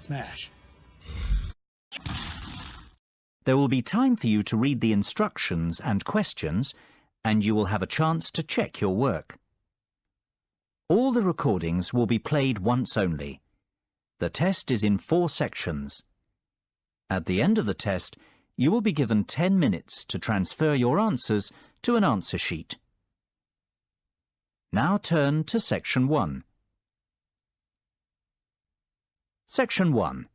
Smash. There will be time for you to read the instructions and questions, and you will have a chance to check your work. All the recordings will be played once only. The test is in 4 sections. At the end of the test, you will be given 10 minutes to transfer your answers to an answer sheet. Now turn to Section 1. Section 1.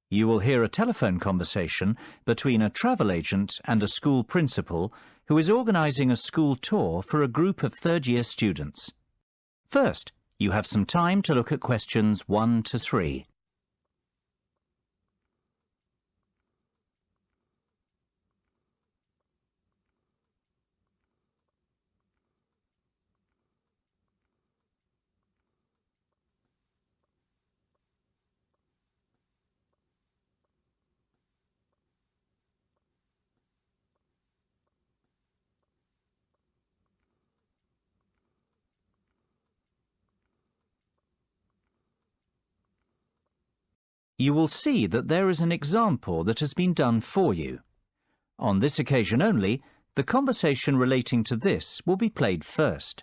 You will hear a telephone conversation between a travel agent and a school principal who is organising a school tour for a group of third-year students. First, you have some time to look at questions 1 to 3. You will see that there is an example that has been done for you. On this occasion only, the conversation relating to this will be played first.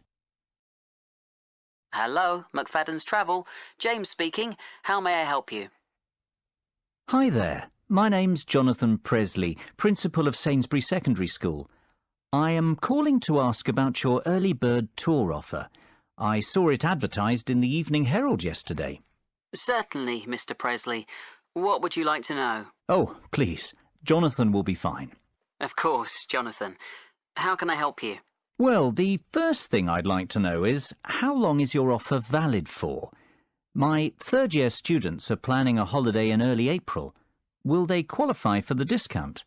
Hello, McFadden's Travel. James speaking. How may I help you? Hi there. My name's Jonathan Presley, Principal of Sainsbury Secondary School. I am calling to ask about your early bird tour offer. I saw it advertised in the Evening Herald yesterday. Certainly, Mr. Presley. What would you like to know? Oh, please. Jonathan will be fine. Of course, Jonathan. How can I help you? Well, the first thing I'd like to know is, how long is your offer valid for? My third-year students are planning a holiday in early April. Will they qualify for the discount?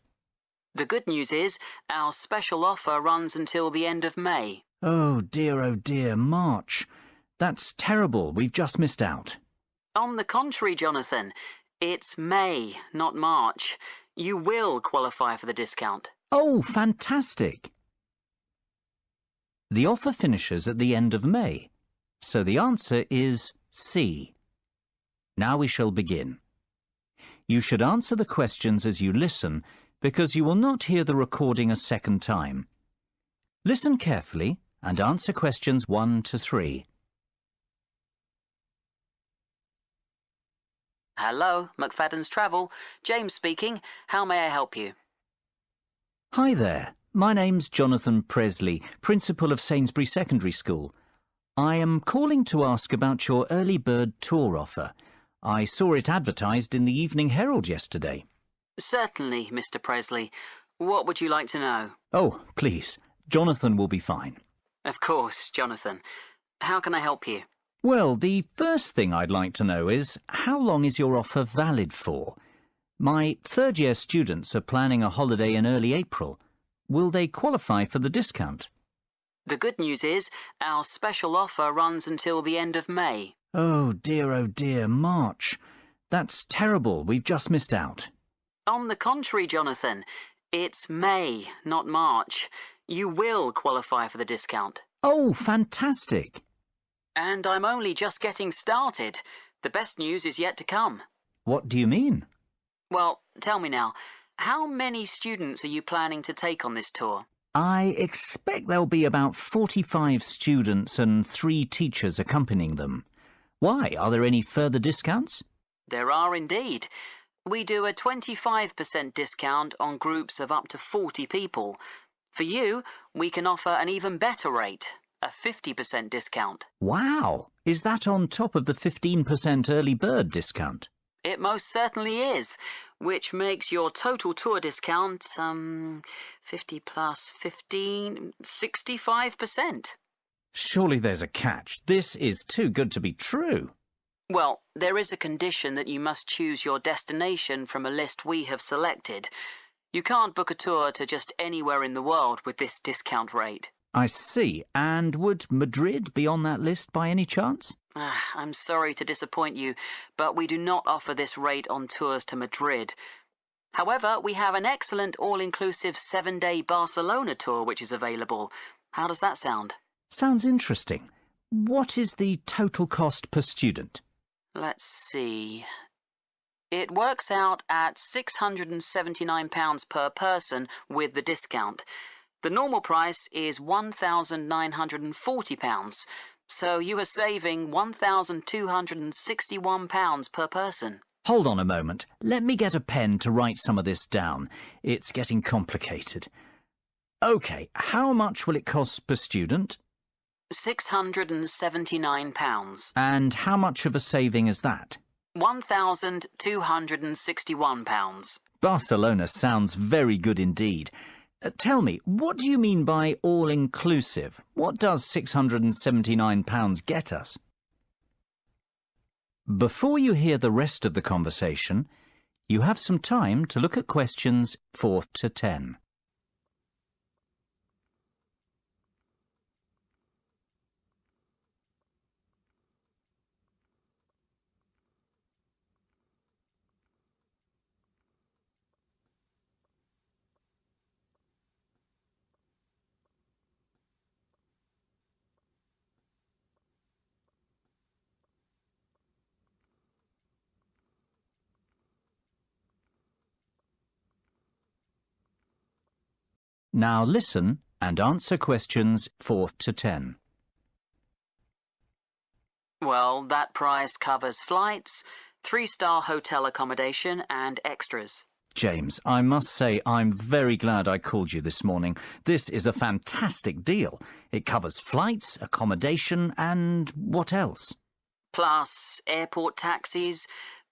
The good news is, our special offer runs until the end of May. Oh dear, March. That's terrible. We've just missed out. On the contrary, Jonathan, it's May, not March. You will qualify for the discount. Oh, fantastic! The offer finishes at the end of May, so the answer is C. Now we shall begin. You should answer the questions as you listen, because you will not hear the recording a second time. Listen carefully and answer questions 1 to 3. Hello, McFadden's Travel. James speaking. How may I help you? Hi there. My name's Jonathan Presley, Principal of Sainsbury Secondary School. I am calling to ask about your early bird tour offer. I saw it advertised in the Evening Herald yesterday. Certainly, Mr. Presley. What would you like to know? Oh, please. Jonathan will be fine. Of course, Jonathan. How can I help you? Well, the first thing I'd like to know is, how long is your offer valid for? My third-year students are planning a holiday in early April. Will they qualify for the discount? The good news is, our special offer runs until the end of May. Oh dear, March. That's terrible. We've just missed out. On the contrary, Jonathan, it's May, not March. You will qualify for the discount. Oh, fantastic! And I'm only just getting started. The best news is yet to come. What do you mean? Well, tell me now, how many students are you planning to take on this tour? I expect there'll be about 45 students and 3 teachers accompanying them. Why? Are there any further discounts? There are indeed. We do a 25% discount on groups of up to 40 people. For you, we can offer an even better rate, a 50% discount. Wow! Is that on top of the 15% early bird discount? It most certainly is, which makes your total tour discount, 50 plus 15, 65%. Surely there's a catch. This is too good to be true. Well, there is a condition that you must choose your destination from a list we have selected. You can't book a tour to just anywhere in the world with this discount rate. I see. And would Madrid be on that list by any chance? I'm sorry to disappoint you, but we do not offer this rate on tours to Madrid. However, we have an excellent all-inclusive 7-day Barcelona tour which is available. How does that sound? Sounds interesting. What is the total cost per student? Let's see. It works out at £679 per person with the discount. The normal price is £1,940, so you are saving £1,261 per person. Hold on a moment. Let me get a pen to write some of this down. It's getting complicated. OK, how much will it cost per student? £679. And how much of a saving is that? £1,261. Barcelona sounds very good indeed. Tell me, what do you mean by all-inclusive? What does £679 get us? Before you hear the rest of the conversation, you have some time to look at questions 4 to 10. Now listen and answer questions 4 to 10. Well, that price covers flights, 3-star hotel accommodation and extras. James, I must say I'm very glad I called you this morning. This is a fantastic deal. It covers flights, accommodation and what else? Plus airport taxis,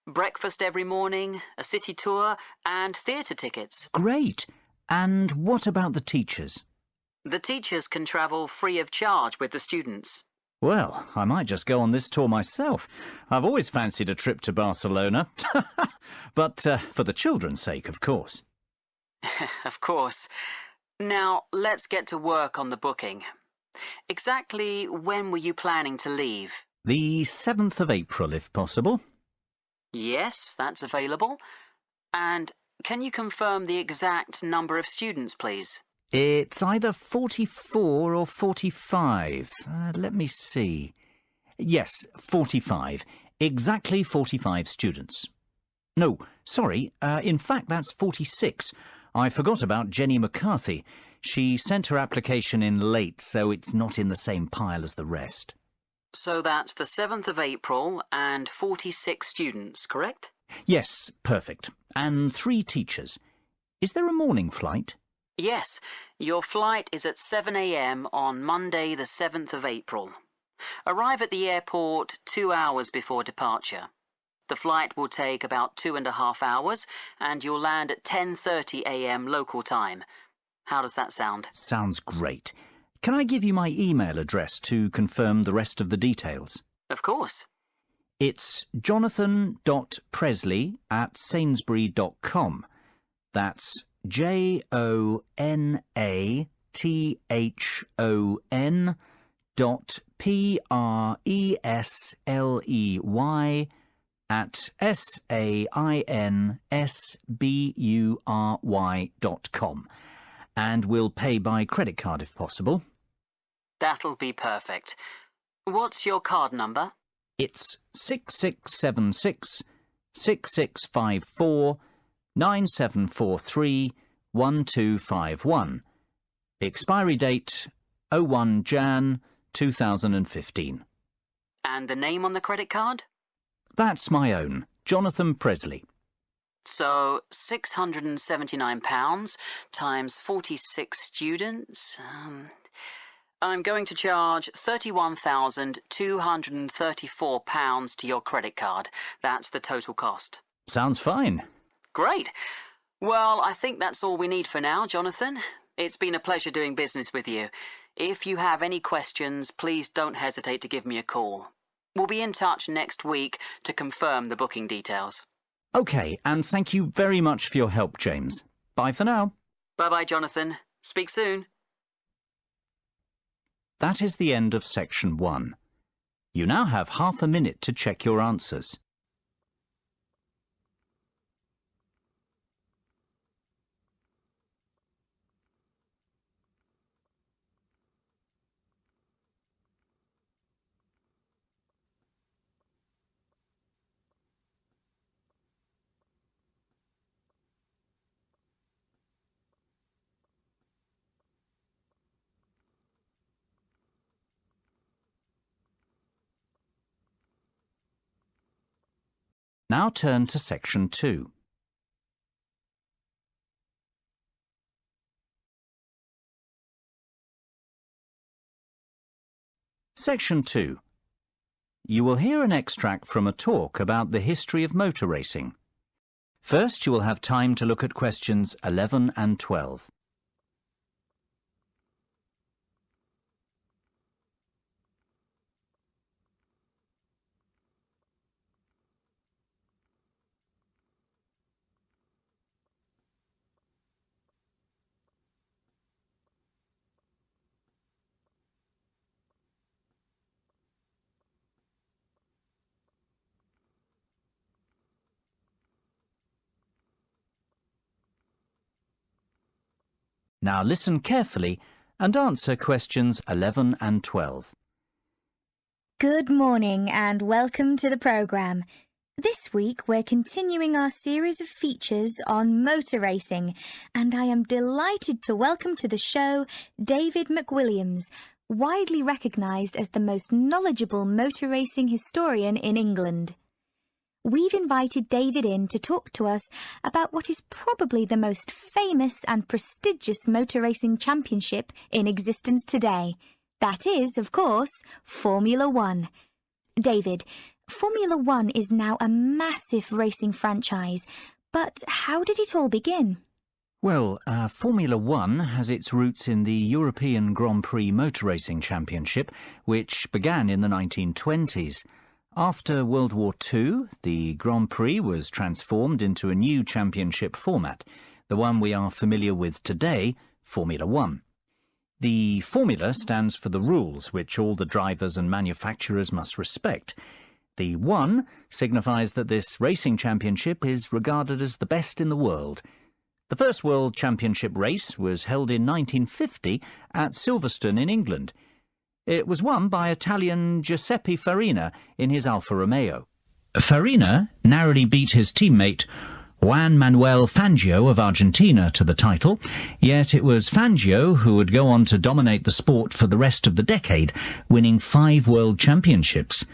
breakfast every morning, a city tour and theatre tickets. Great! And what about the teachers? The teachers can travel free of charge with the students. Well, I might just go on this tour myself. I've always fancied a trip to Barcelona. But for the children's sake, of course. Of course. Now, let's get to work on the booking. Exactly when were you planning to leave? The 7th of April, if possible. Yes, that's available. And can you confirm the exact number of students, please? It's either 44 or 45. Let me see. Yes, 45. Exactly 45 students. No, sorry, in fact that's 46. I forgot about Jenny McCarthy. She sent her application in late, so it's not in the same pile as the rest. So that's the 7th of April and 46 students, correct? Yes, perfect. And 3 teachers. Is there a morning flight? Yes, your flight is at 7 a.m. on Monday the 7th of April. Arrive at the airport 2 hours before departure. The flight will take about 2.5 hours and you'll land at 10:30 a.m. local time. How does that sound? Sounds great. Can I give you my email address to confirm the rest of the details? Of course. It's jonathan.presley@sainsbury.com. That's JONATHAN.PRESLEY@SAINSBURY.com. And we'll pay by credit card if possible. That'll be perfect. What's your card number? It's 6676 6654 9743 1251. Expiry date 01 Jan 2015. And the name on the credit card? That's my own, Jonathan Presley. So £679 times 46 students. I'm going to charge £31,234 to your credit card. That's the total cost. Sounds fine. Great. Well, I think that's all we need for now, Jonathan. It's been a pleasure doing business with you. If you have any questions, please don't hesitate to give me a call. We'll be in touch next week to confirm the booking details. OK, and thank you very much for your help, James. Bye for now. Bye-bye, Jonathan. Speak soon. That is the end of section 1. You now have half a minute to check your answers. Now turn to Section 2. Section 2. You will hear an extract from a talk about the history of motor racing. First, you will have time to look at questions 11 and 12. Now listen carefully and answer questions 11 and 12. Good morning and welcome to the programme. This week we're continuing our series of features on motor racing, and I am delighted to welcome to the show David McWilliams, widely recognised as the most knowledgeable motor racing historian in England. We've invited David in to talk to us about what is probably the most famous and prestigious motor racing championship in existence today. That is, of course, Formula One. David, Formula One is now a massive racing franchise, but how did it all begin? Well, Formula One has its roots in the European Grand Prix Motor Racing Championship, which began in the 1920s. After World War II, the Grand Prix was transformed into a new championship format, the one we are familiar with today, Formula One. The formula stands for the rules which all the drivers and manufacturers must respect. The one signifies that this racing championship is regarded as the best in the world. The first World Championship race was held in 1950 at Silverstone in England. It was won by Italian Giuseppe Farina in his Alfa Romeo. Farina narrowly beat his teammate Juan Manuel Fangio of Argentina to the title, yet it was Fangio who would go on to dominate the sport for the rest of the decade, winning 5 world championships.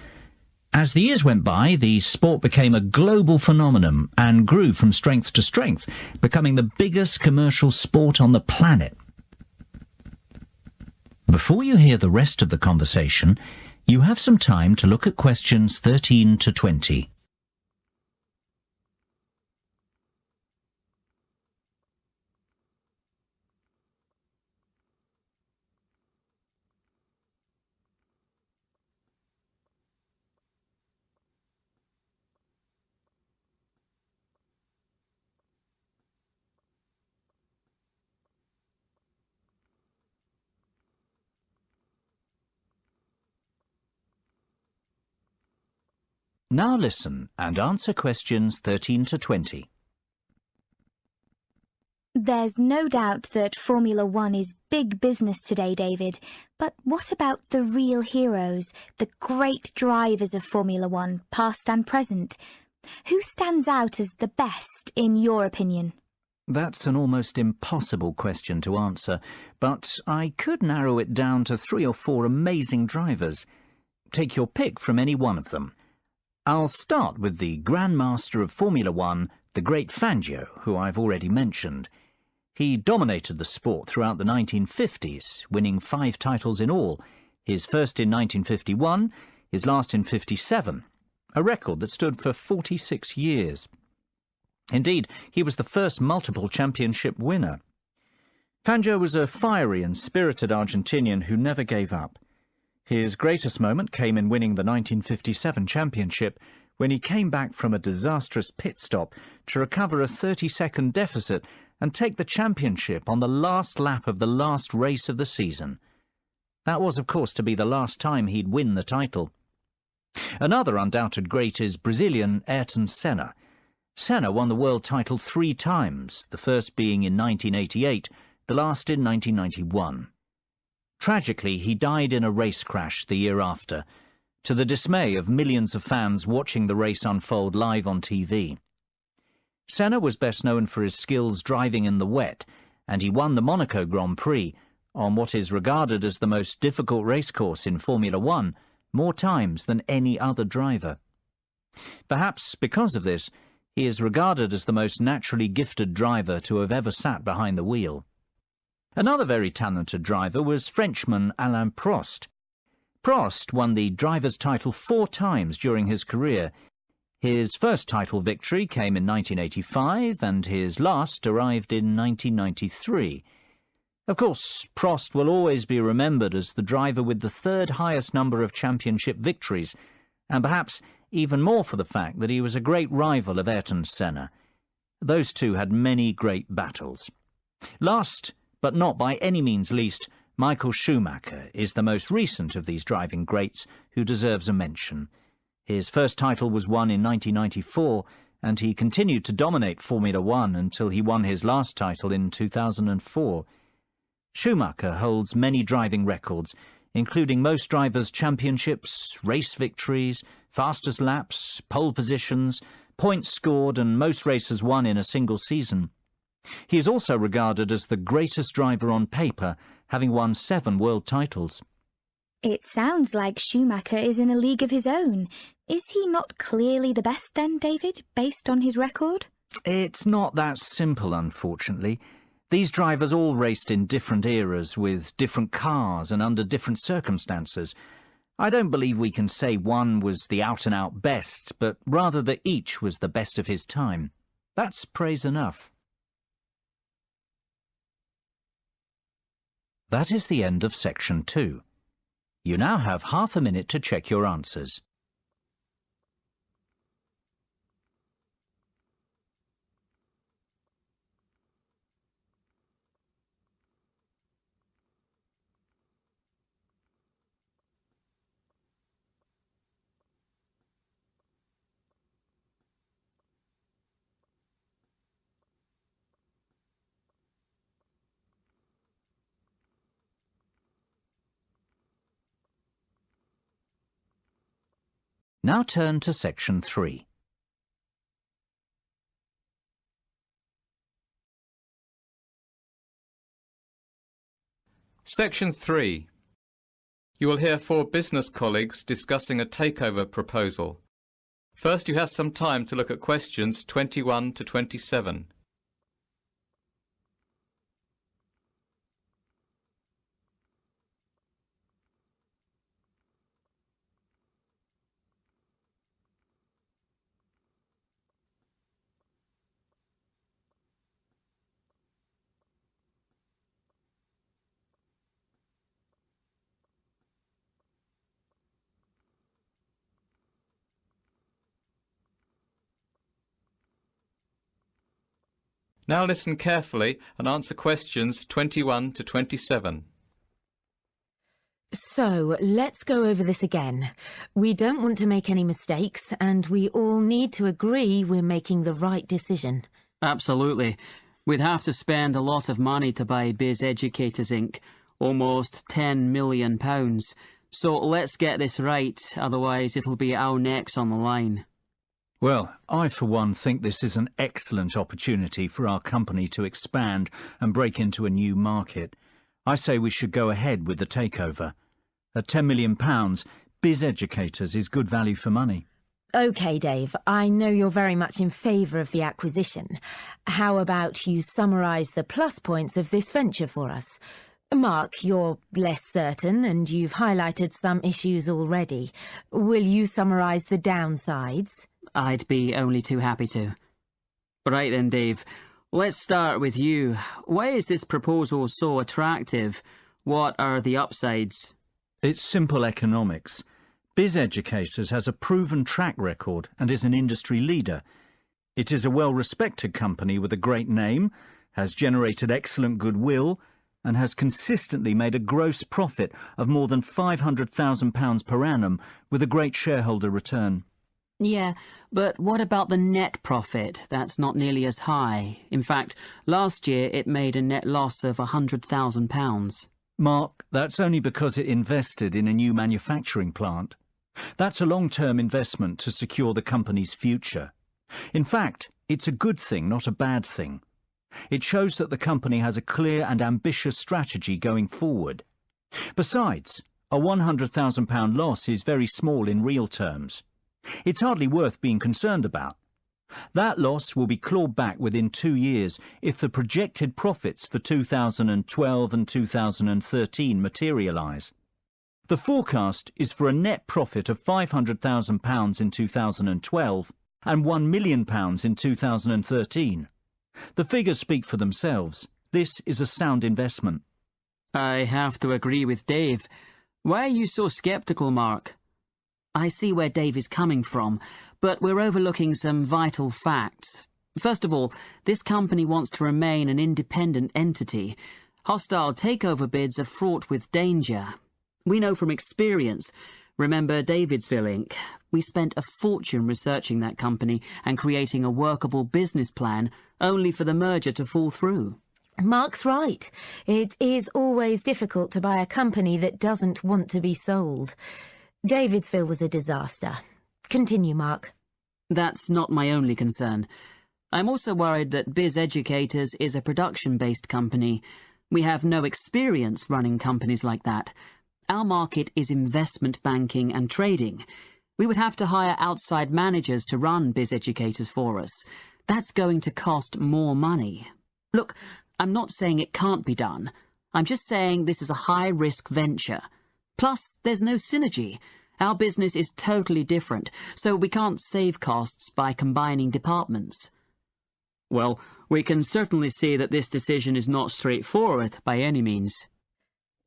As the years went by, the sport became a global phenomenon and grew from strength to strength, becoming the biggest commercial sport on the planet. Before you hear the rest of the conversation, you have some time to look at questions 13 to 20. Now listen and answer questions 13 to 20. There's no doubt that Formula One is big business today, David. But what about the real heroes, the great drivers of Formula One, past and present? Who stands out as the best, in your opinion? That's an almost impossible question to answer, but I could narrow it down to 3 or 4 amazing drivers. Take your pick from any one of them. I'll start with the Grand Master of Formula One, the great Fangio, who I've already mentioned. He dominated the sport throughout the 1950s, winning 5 titles in all, his first in 1951, his last in 57, a record that stood for 46 years. Indeed, he was the first multiple championship winner. Fangio was a fiery and spirited Argentinian who never gave up. His greatest moment came in winning the 1957 championship, when he came back from a disastrous pit stop to recover a 30-second deficit and take the championship on the last lap of the last race of the season. That was, of course, to be the last time he'd win the title. Another undoubted great is Brazilian Ayrton Senna. Senna won the world title 3 times, the first being in 1988, the last in 1991. Tragically, he died in a race crash the year after, to the dismay of millions of fans watching the race unfold live on TV. Senna was best known for his skills driving in the wet, and he won the Monaco Grand Prix, on what is regarded as the most difficult racecourse in Formula One, more times than any other driver. Perhaps because of this, he is regarded as the most naturally gifted driver to have ever sat behind the wheel. Another very talented driver was Frenchman Alain Prost. Prost won the driver's title 4 times during his career. His first title victory came in 1985 and his last arrived in 1993. Of course, Prost will always be remembered as the driver with the 3rd highest number of championship victories, and perhaps even more for the fact that he was a great rival of Ayrton Senna. Those two had many great battles. Last, but not by any means least, Michael Schumacher is the most recent of these driving greats who deserves a mention. His first title was won in 1994, and he continued to dominate Formula One until he won his last title in 2004. Schumacher holds many driving records, including most drivers' championships, race victories, fastest laps, pole positions, points scored, and most races won in a single season. He is also regarded as the greatest driver on paper, having won 7 world titles. It sounds like Schumacher is in a league of his own. Is he not clearly the best then, David, based on his record? It's not that simple, unfortunately. These drivers all raced in different eras with different cars and under different circumstances. I don't believe we can say one was the out-and-out best, but rather that each was the best of his time. That's praise enough. That is the end of section 2. You now have half a minute to check your answers. Now turn to section 3. Section 3. You will hear 4 business colleagues discussing a takeover proposal. First, you have some time to look at questions 21 to 27. Now listen carefully and answer questions 21 to 27. So, let's go over this again. We don't want to make any mistakes, and we all need to agree we're making the right decision. Absolutely. We'd have to spend a lot of money to buy Biz Educators Inc., almost £10 million. So let's get this right, otherwise it'll be our necks on the line. Well, I for one think this is an excellent opportunity for our company to expand and break into a new market. I say we should go ahead with the takeover. At £10 million, Biz Educators is good value for money. OK, Dave, I know you're very much in favour of the acquisition. How about you summarise the plus points of this venture for us? Mark, you're less certain and you've highlighted some issues already. Will you summarise the downsides? I'd be only too happy to. Right then, Dave, let's start with you. Why is this proposal so attractive? What are the upsides? It's simple economics. Biz Educators has a proven track record and is an industry leader. It is a well-respected company with a great name, has generated excellent goodwill, and has consistently made a gross profit of more than £500,000 per annum with a great shareholder return. Yeah, but what about the net profit? That's not nearly as high. In fact, last year it made a net loss of £100,000. Mark, that's only because it invested in a new manufacturing plant. That's a long-term investment to secure the company's future. In fact, it's a good thing, not a bad thing. It shows that the company has a clear and ambitious strategy going forward. Besides, a £100,000 loss is very small in real terms. It's hardly worth being concerned about. That loss will be clawed back within 2 years if the projected profits for 2012 and 2013 materialise. The forecast is for a net profit of £500,000 in 2012 and £1 million in 2013. The figures speak for themselves. This is a sound investment. I have to agree with Dave. Why are you so sceptical, Mark? I see where Dave is coming from, but we're overlooking some vital facts. First of all, this company wants to remain an independent entity. Hostile takeover bids are fraught with danger. We know from experience. Remember Davidsville Inc.? We spent a fortune researching that company and creating a workable business plan, only for the merger to fall through. Mark's right. It is always difficult to buy a company that doesn't want to be sold. Davidsville was a disaster. Continue, Mark. That's not my only concern. I'm also worried that Biz Educators is a production-based company. We have no experience running companies like that. Our market is investment banking and trading. We would have to hire outside managers to run Biz Educators for us. That's going to cost more money. Look, I'm not saying it can't be done. I'm just saying this is a high-risk venture. Plus, there's no synergy. Our business is totally different, so we can't save costs by combining departments. Well, we can certainly see that this decision is not straightforward by any means.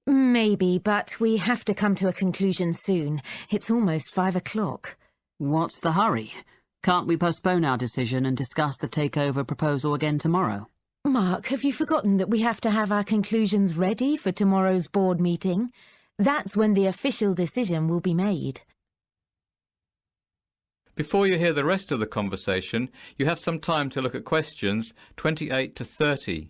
Maybe, but we have to come to a conclusion soon. It's almost 5 o'clock. What's the hurry? Can't we postpone our decision and discuss the takeover proposal again tomorrow? Mark, have you forgotten that we have to have our conclusions ready for tomorrow's board meeting? That's when the official decision will be made. Before you hear the rest of the conversation, you have some time to look at questions 28 to 30.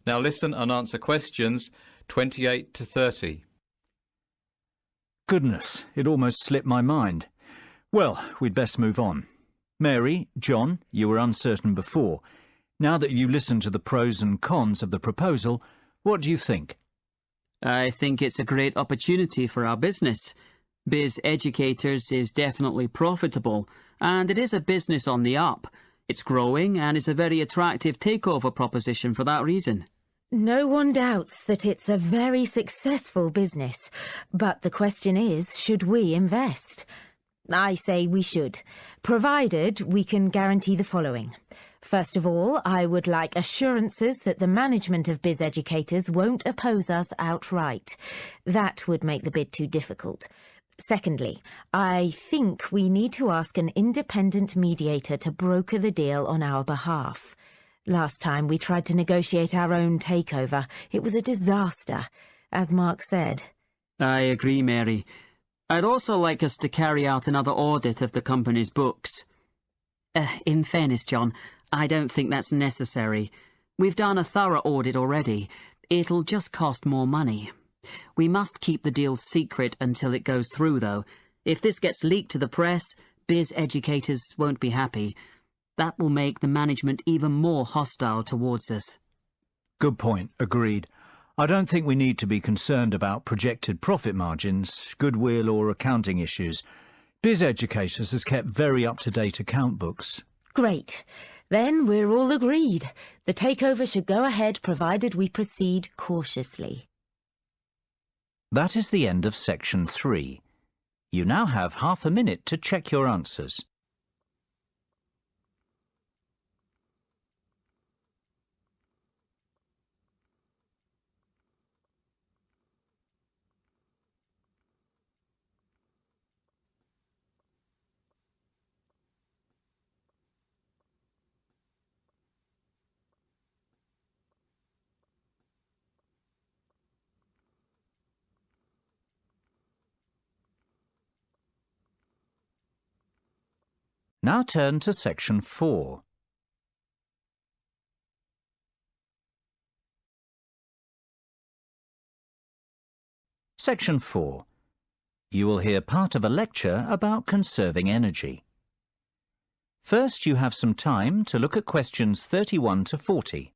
Now listen and answer questions 28 to 30. Goodness, it almost slipped my mind. Well, we'd best move on. Mary, John, you were uncertain before. Now that you listened to the pros and cons of the proposal, what do you think? I think it's a great opportunity for our business. Biz Educators is definitely profitable, and it is a business on the up. It's growing and is a very attractive takeover proposition for that reason. No one doubts that it's a very successful business, but the question is, should we invest? I say we should, provided we can guarantee the following. First of all, I would like assurances that the management of Biz Educators won't oppose us outright. That would make the bid too difficult. Secondly, I think we need to ask an independent mediator to broker the deal on our behalf. Last time we tried to negotiate our own takeover. It was a disaster, as Mark said. I agree, Mary. I'd also like us to carry out another audit of the company's books. In fairness, John, I don't think that's necessary. We've done a thorough audit already. It'll just cost more money. We must keep the deal secret until it goes through, though. If this gets leaked to the press, Biz Educators won't be happy. That will make the management even more hostile towards us. Good point, agreed. I don't think we need to be concerned about projected profit margins, goodwill or accounting issues. Biz Educators has kept very up-to-date account books. Great. Then we're all agreed. The takeover should go ahead provided we proceed cautiously. That is the end of section 3. You now have half a minute to check your answers. Now turn to section 4. Section 4. You will hear part of a lecture about conserving energy. First, you have some time to look at questions 31 to 40.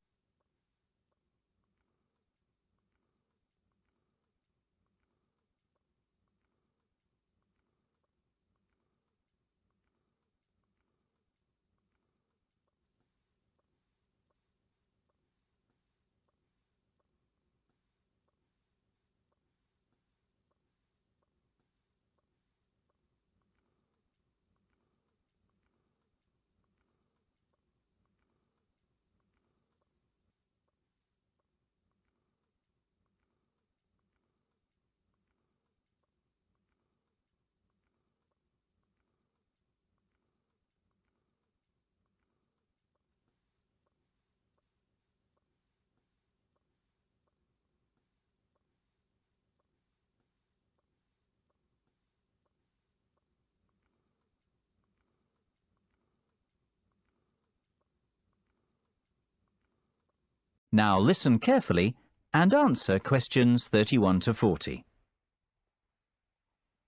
Now listen carefully and answer questions 31 to 40.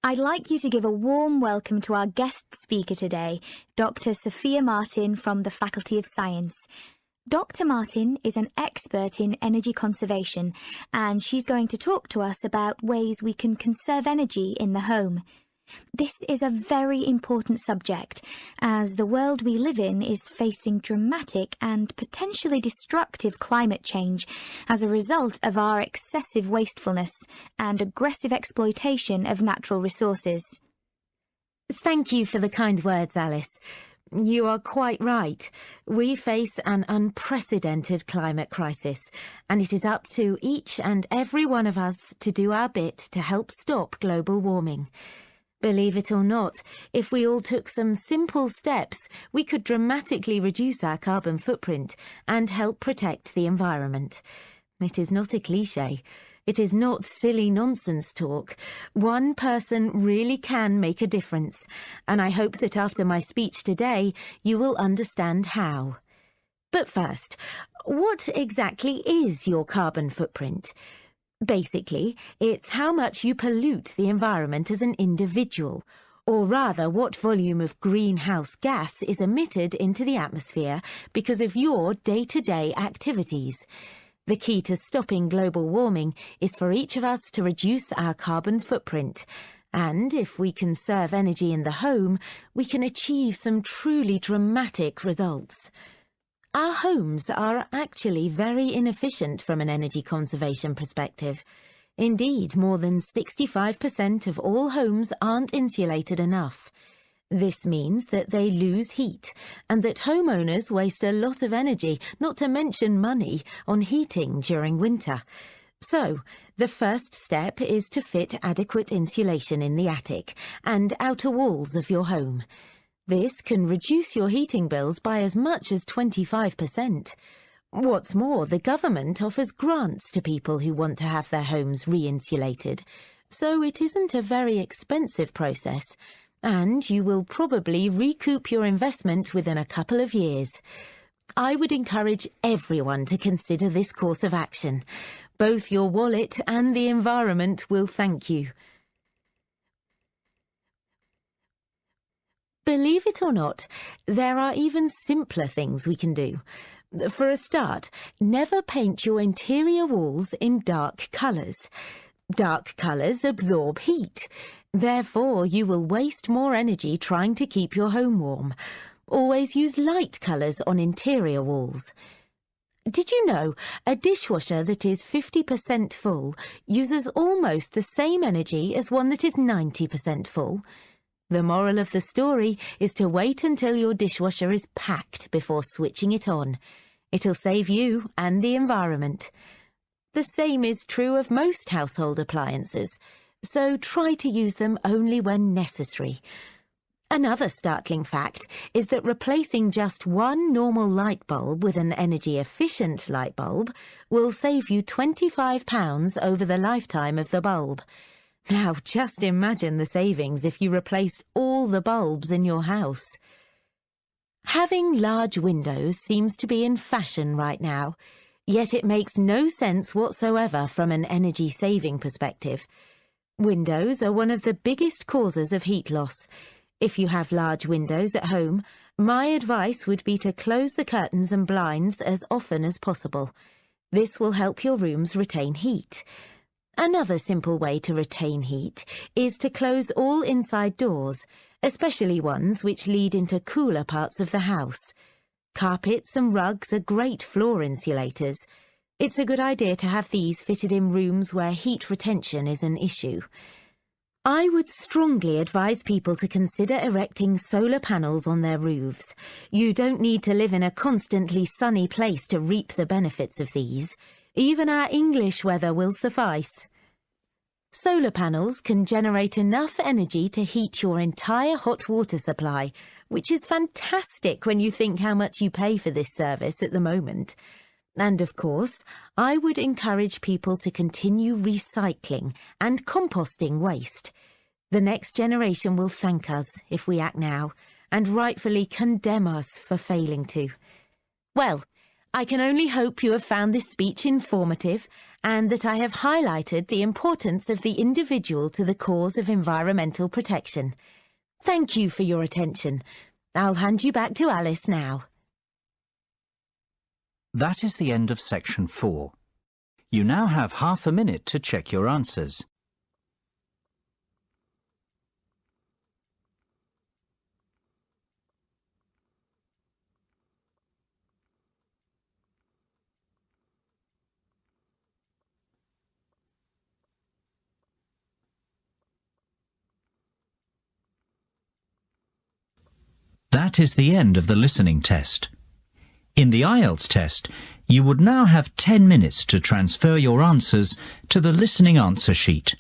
I'd like you to give a warm welcome to our guest speaker today, Dr. Sophia Martin from the Faculty of Science. Dr. Martin is an expert in energy conservation, and she's going to talk to us about ways we can conserve energy in the home. This is a very important subject, as the world we live in is facing dramatic and potentially destructive climate change as a result of our excessive wastefulness and aggressive exploitation of natural resources. Thank you for the kind words, Alice. You are quite right. We face an unprecedented climate crisis, and it is up to each and every one of us to do our bit to help stop global warming. Believe it or not, if we all took some simple steps, we could dramatically reduce our carbon footprint and help protect the environment. It is not a cliché. It is not silly nonsense talk. One person really can make a difference, and I hope that after my speech today, you will understand how. But first, what exactly is your carbon footprint? Basically, it's how much you pollute the environment as an individual, or rather what volume of greenhouse gas is emitted into the atmosphere because of your day-to-day activities. The key to stopping global warming is for each of us to reduce our carbon footprint. And if we conserve energy in the home, we can achieve some truly dramatic results. Our homes are actually very inefficient from an energy conservation perspective. Indeed, more than 65% of all homes aren't insulated enough. This means that they lose heat, and that homeowners waste a lot of energy, not to mention money, on heating during winter. So, the first step is to fit adequate insulation in the attic and outer walls of your home. This can reduce your heating bills by as much as 25%. What's more, the government offers grants to people who want to have their homes re-insulated, so it isn't a very expensive process, and you will probably recoup your investment within a couple of years. I would encourage everyone to consider this course of action. Both your wallet and the environment will thank you. Believe it or not, there are even simpler things we can do. For a start, never paint your interior walls in dark colours. Dark colours absorb heat. Therefore, you will waste more energy trying to keep your home warm. Always use light colours on interior walls. Did you know a dishwasher that is 50% full uses almost the same energy as one that is 90% full? The moral of the story is to wait until your dishwasher is packed before switching it on. It'll save you and the environment. The same is true of most household appliances, so try to use them only when necessary. Another startling fact is that replacing just one normal light bulb with an energy-efficient light bulb will save you £25 over the lifetime of the bulb. Now, just imagine the savings if you replaced all the bulbs in your house. Having large windows seems to be in fashion right now, yet it makes no sense whatsoever from an energy-saving perspective. Windows are one of the biggest causes of heat loss. If you have large windows at home, my advice would be to close the curtains and blinds as often as possible. This will help your rooms retain heat. Another simple way to retain heat is to close all inside doors, especially ones which lead into cooler parts of the house. Carpets and rugs are great floor insulators. It's a good idea to have these fitted in rooms where heat retention is an issue. I would strongly advise people to consider erecting solar panels on their roofs. You don't need to live in a constantly sunny place to reap the benefits of these. Even our English weather will suffice. Solar panels can generate enough energy to heat your entire hot water supply, which is fantastic when you think how much you pay for this service at the moment. And of course, I would encourage people to continue recycling and composting waste. The next generation will thank us if we act now, and rightfully condemn us for failing to. Well, I can only hope you have found this speech informative and that I have highlighted the importance of the individual to the cause of environmental protection. Thank you for your attention. I'll hand you back to Alice now. That is the end of section 4. You now have half a minute to check your answers. That is the end of the listening test. In the Ielts test, you would now have 10 minutes to transfer your answers to the listening answer sheet.